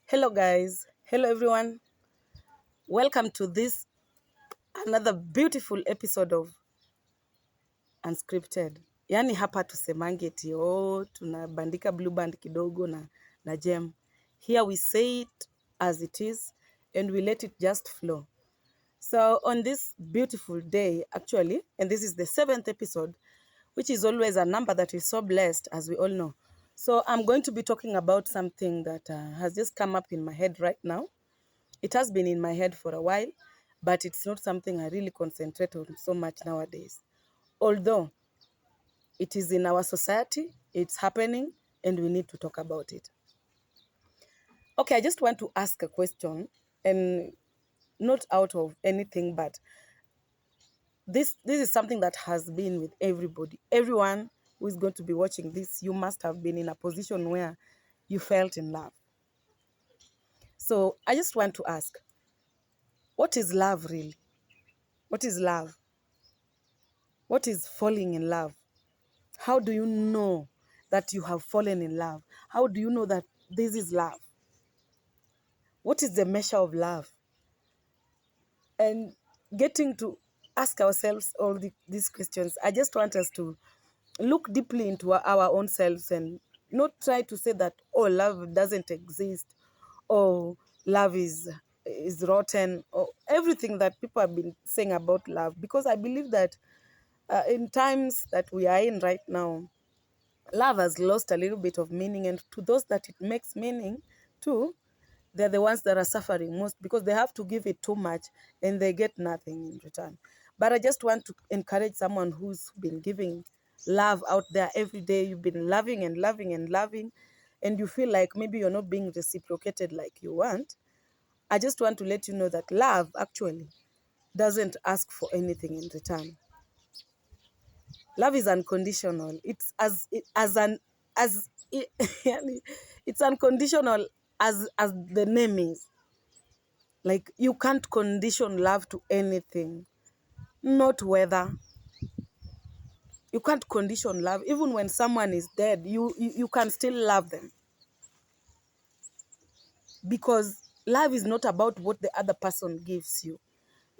Hello guys, hello everyone. Welcome to this another beautiful episode of Unscripted. Yaani hapa tusemange eti tunabandika blue band kidogo na gem. Here we say it as it is and we let it just flow. So on this beautiful day actually, and this is the 7th episode, which is always a number that is so blessed as we all know. So I'm going to be talking about something that has just come up in my head right now. It has been in my head for a while, but it's not something I really concentrate on so much nowadays. Although it is in our society, it's happening, and we need to talk about it. Okay, I just want to ask a question, and not out of anything, but this is something that has been with everybody. Everyone who is going to be watching this, you must have been in a position where you felt in love. So I just want to ask, what is love really? What is love? What is falling in love? How do you know that you have fallen in love? How do you know that this is love? What is the measure of love? And getting to ask ourselves all these questions, I just want us to look deeply into our own selves and not try to say that, oh, love doesn't exist, or love is rotten, or everything that people have been saying about love. Because I believe that in times that we are in right now, love has lost a little bit of meaning, and to those that it makes meaning to, they're the ones that are suffering most because they have to give it too much and they get nothing in return. But I just want to encourage someone who's been giving love out there every day. You've been loving and loving and loving, and you feel like maybe you're not being reciprocated like you want. I just want to let you know that love actually doesn't ask for anything in return. Love is unconditional. It's yani, it's unconditional as the name is. Like, you can't condition love to anything, not weather. You can't condition love. Even when someone is dead, you can still love them, because love is not about what the other person gives you.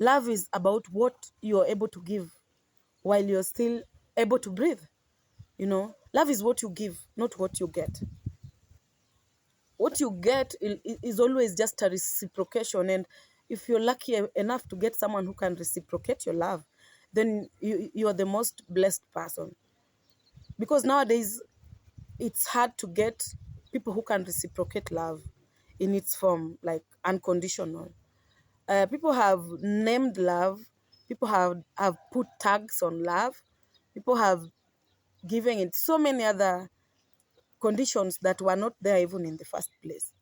Love is about what you're able to give while you're still able to breathe. Love is what you give, not what you get. What you get is always just a reciprocation, and if you're lucky enough to get someone who can reciprocate your love, then you are the most blessed person. Because nowadays it's hard to get people who can reciprocate love in its form, like unconditional. People have named love, people have put tags on love, people have given it so many other conditions that were not there even in the first place.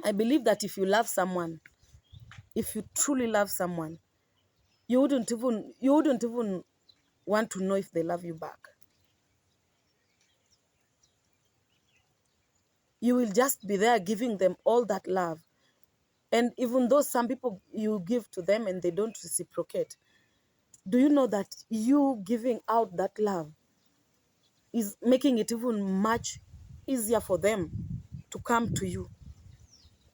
I believe that if you love someone, if you truly love someone, you wouldn't even want to know if they love you back. You will just be there giving them all that love. And even though some people you give to them and they don't reciprocate, do you know that you giving out that love is making it even much easier for them to come to you?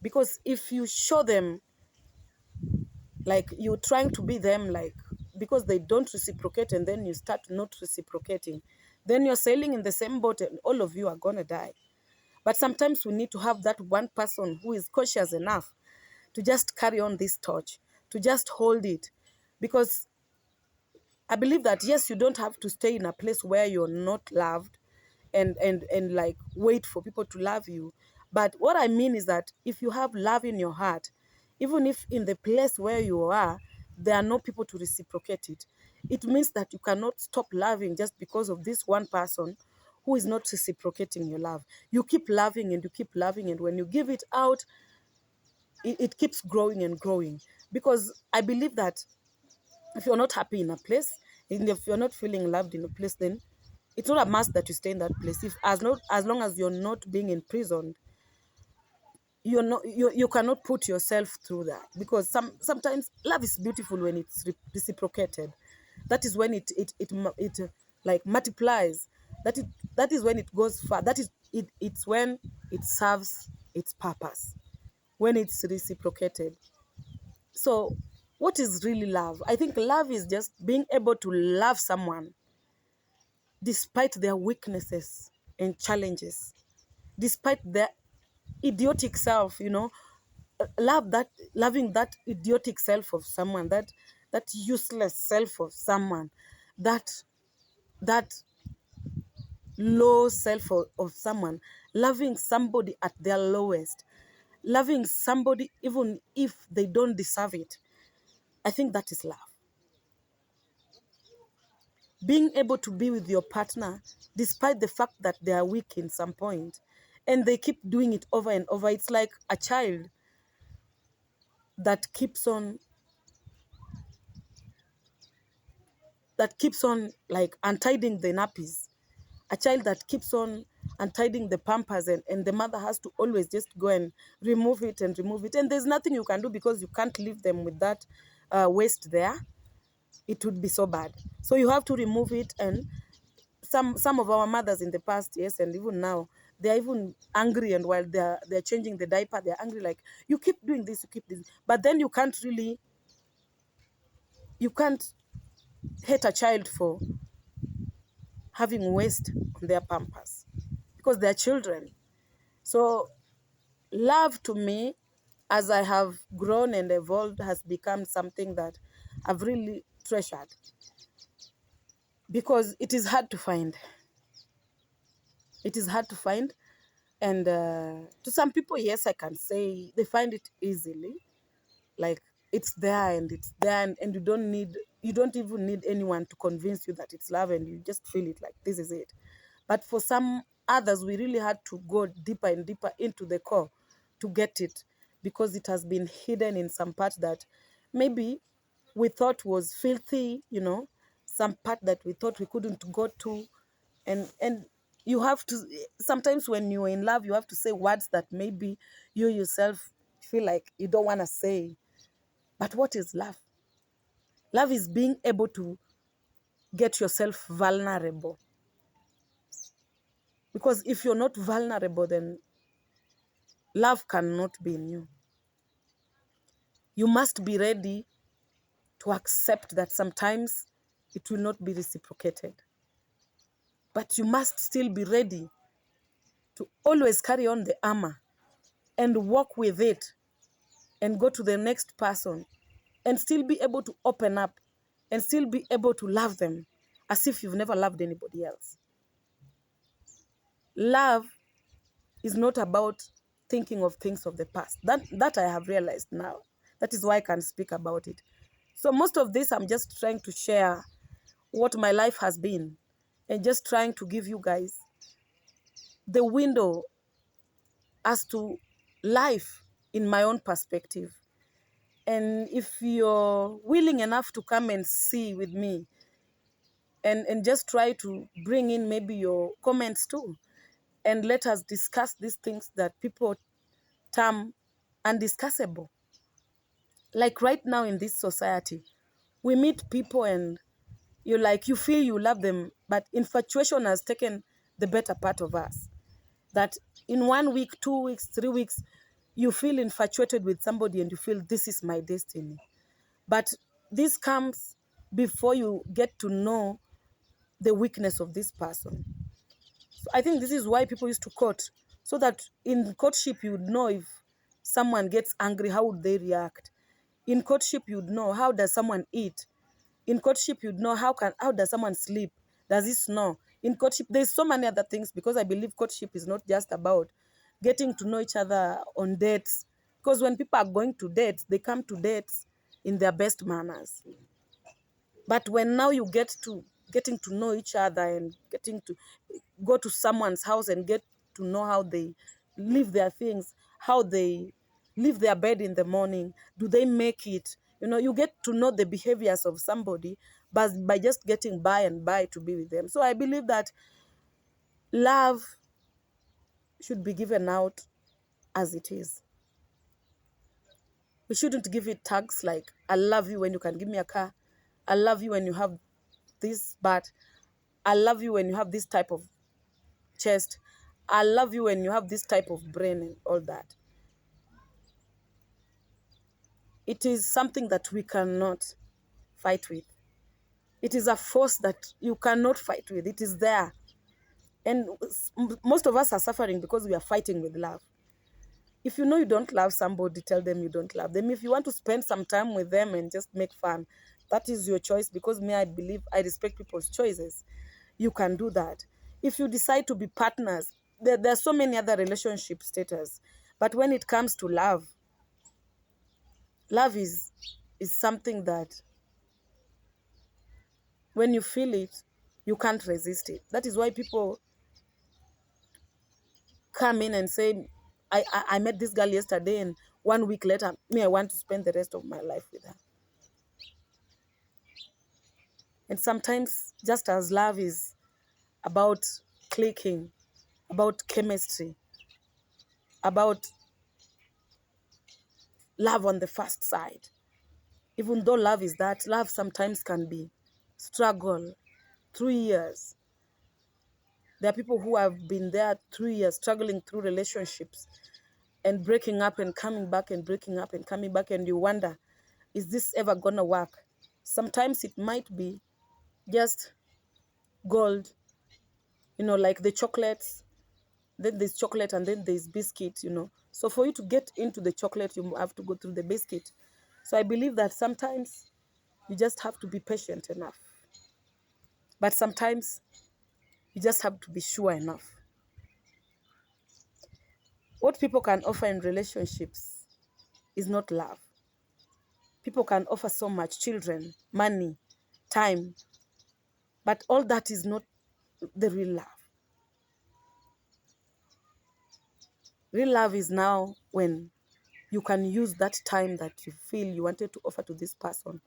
Because if you show them, like, you're trying to be them, like, because they don't reciprocate, and then you start not reciprocating, then you're sailing in the same boat and all of you are gonna die. But sometimes we need to have that one person who is cautious enough to just carry on this torch, to just hold it. Because I believe that, yes, you don't have to stay in a place where you're not loved and like wait for people to love you. But what I mean is that if you have love in your heart, even if in the place where you are, there are no people to reciprocate it, it means that you cannot stop loving just because of this one person who is not reciprocating your love. You keep loving and you keep loving, and when you give it out, it keeps growing and growing. Because I believe that if you're not happy in a place, and if you're not feeling loved in a place, then it's not a must that you stay in that place. If as long as you're not being imprisoned, you cannot put yourself through that. Because sometimes love is beautiful when it's reciprocated. That is when it like multiplies. That is when it goes far. It's when it serves its purpose. when it's reciprocated. So what is really love? I think love is just being able to love someone despite their weaknesses and challenges, despite their idiotic self, loving that idiotic self of someone, that useless self of someone, that low self of someone, loving somebody at their lowest, loving somebody even if they don't deserve it. I think that is love. Being able to be with your partner despite the fact that they are weak in some point, and they keep doing it over and over. It's like a child that keeps on like untiding the nappies, a child that keeps on untiding the pampers, and the mother has to always just go and remove it, and there's nothing you can do because you can't leave them with that waste there. It would be so bad, so you have to remove it. And some of our mothers in the past, yes, and even now, they're even angry, and while they're changing the diaper, they're angry, like, you keep doing this, you keep this. But then you can't hate a child for having waste on their pampers, because they're children. So love, to me, as I have grown and evolved, has become something that I've really treasured, because it is hard to find. It is hard to find. And to some people, yes, I can say they find it easily. Like, it's there, and it's there, and you don't even need anyone to convince you that it's love, and you just feel it, like, this is it. But for some others, we really had to go deeper and deeper into the core to get it, because it has been hidden in some part that maybe we thought was filthy, some part that we thought we couldn't go to. And you have to, sometimes when you're in love, you have to say words that maybe you yourself feel like you don't want to say. But what is love? Love is being able to get yourself vulnerable. Because if you're not vulnerable, then love cannot be in you. You must be ready to accept that sometimes it will not be reciprocated. But you must still be ready to always carry on the armor and walk with it and go to the next person and still be able to open up and still be able to love them as if you've never loved anybody else. Love is not about thinking of things of the past. That I have realized now. That is why I can speak about it. So most of this, I'm just trying to share what my life has been, and just trying to give you guys the window as to life in my own perspective. And if you're willing enough to come and see with me, and just try to bring in maybe your comments too, and let us discuss these things that people term undiscussable. Like right now in this society, we meet people and you feel you love them, but infatuation has taken the better part of us. That in 1 week, 2 weeks, 3 weeks, you feel infatuated with somebody and you feel this is my destiny. But this comes before you get to know the weakness of this person. So I think this is why people used to court, so that in courtship you would know if someone gets angry, how would they react. In courtship you'd know how does someone eat. In courtship you'd know how does someone sleep. Does he snore? In courtship there's so many other things, because I believe courtship is not just about getting to know each other on dates. Because when people are going to dates, they come to dates in their best manners. But when now you getting to know each other and getting to go to someone's house and get to know how they live their things, how they leave their bed in the morning, do they make it? You get to know the behaviors of somebody, but by just getting by and by to be with them. So I believe that love should be given out as it is. We shouldn't give it tags like, I love you when you can give me a car. I love you when you have this, but I love you when you have this type of chest. I love you when you have this type of brain and all that. it is something that we cannot fight with. It is a force that you cannot fight with. It is there. And most of us are suffering because we are fighting with love. If you know you don't love somebody, tell them you don't love them. If you want to spend some time with them and just make fun, that is your choice, because me, I believe I respect people's choices. You can do that. If you decide to be partners, there are so many other relationship status. But when it comes to love, love is something that when you feel it, you can't resist it. That is why people come in and say, I met this girl yesterday, and 1 week later, me, I want to spend the rest of my life with her. And sometimes, just as love is about clicking, about chemistry, about love on the first side, even though love is that, love sometimes can be struggle through years. There are people who have been there 3 years struggling through relationships and breaking up and coming back and breaking up and coming back, and you wonder, is this ever gonna work? Sometimes it might be just gold, like the chocolates. Then there's chocolate and then there's biscuit. So for you to get into the chocolate, you have to go through the biscuit. So I believe that sometimes you just have to be patient enough. But sometimes you just have to be sure enough. What people can offer in relationships is not love. People can offer so much: children, money, time. But all that is not the real love. Real love is now when you can use that time that you feel you wanted to offer to this person.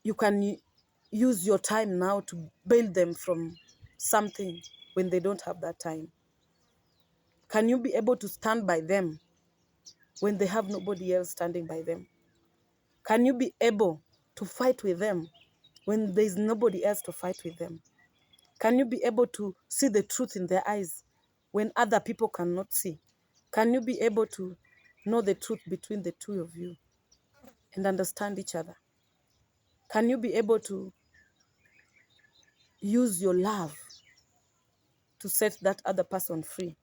You can use your time now to bail them from something when they don't have that time. Can you be able to stand by them when they have nobody else standing by them? Can you be able to fight with them when there's nobody else to fight with them? Can you be able to see the truth in their eyes when other people cannot see? Can you be able to know the truth between the two of you and understand each other? Can you be able to use your love to set that other person free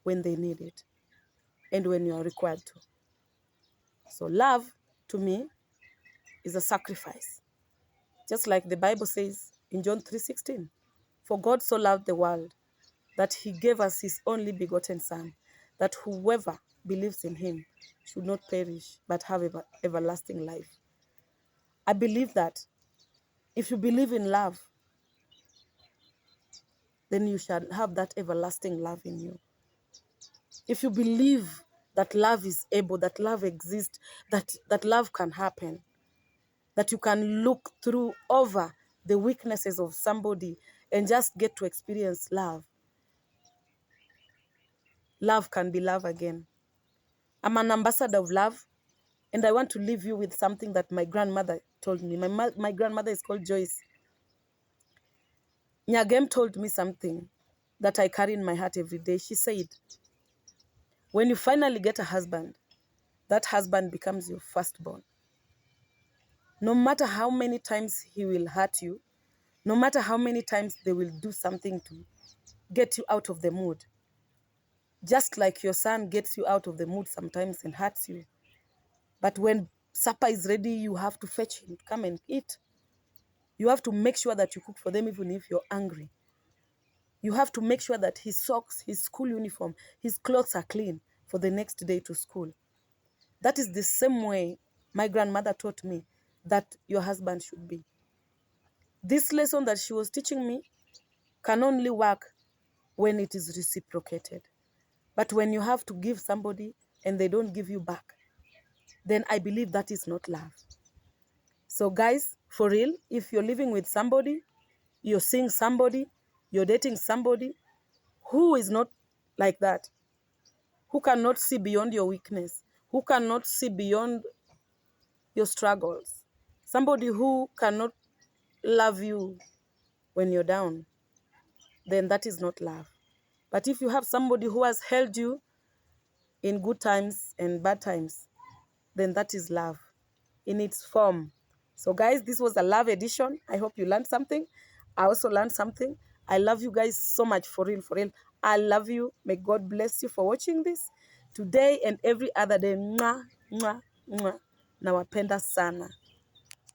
when they need it and when you are required to? So love, to me, is a sacrifice. Just like the Bible says in John 3:16, "For God so loved the world that he gave us his only begotten Son, that whoever believes in him should not perish but have everlasting life." I believe that if you believe in love, then you shall have that everlasting love in you. If you believe that love is able, that love exists, that love can happen, that you can look through over the weaknesses of somebody and just get to experience love, love can be love again. I'm an ambassador of love, and I want to leave you with something that my grandmother told me. My grandmother is called Joyce. Nyagem told me something that I carry in my heart every day. She said, when you finally get a husband, that husband becomes your firstborn. No matter how many times he will hurt you, no matter how many times they will do something to get you out of the mood, just like your son gets you out of the mood sometimes and hurts you. But when supper is ready, you have to fetch him to come and eat. You have to make sure that you cook for them even if you're angry. You have to make sure that his socks, his school uniform, his clothes are clean for the next day to school. That is the same way my grandmother taught me that your husband should be. This lesson that she was teaching me can only work when it is reciprocated. But when you have to give somebody and they don't give you back, then I believe that is not love. So guys, for real, if you're living with somebody, you're seeing somebody, you're dating somebody who is not like that, who cannot see beyond your weakness, who cannot see beyond your struggles, somebody who cannot love you when you're down, then that is not love. But if you have somebody who has held you in good times and bad times, then that is love in its form. So guys, this was a love edition. I hope you learned something. I also learned something. I love you guys so much, for real, for real. I love you. May God bless you for watching this today and every other day. Mwah, mwah, mwah. Nawapenda sana.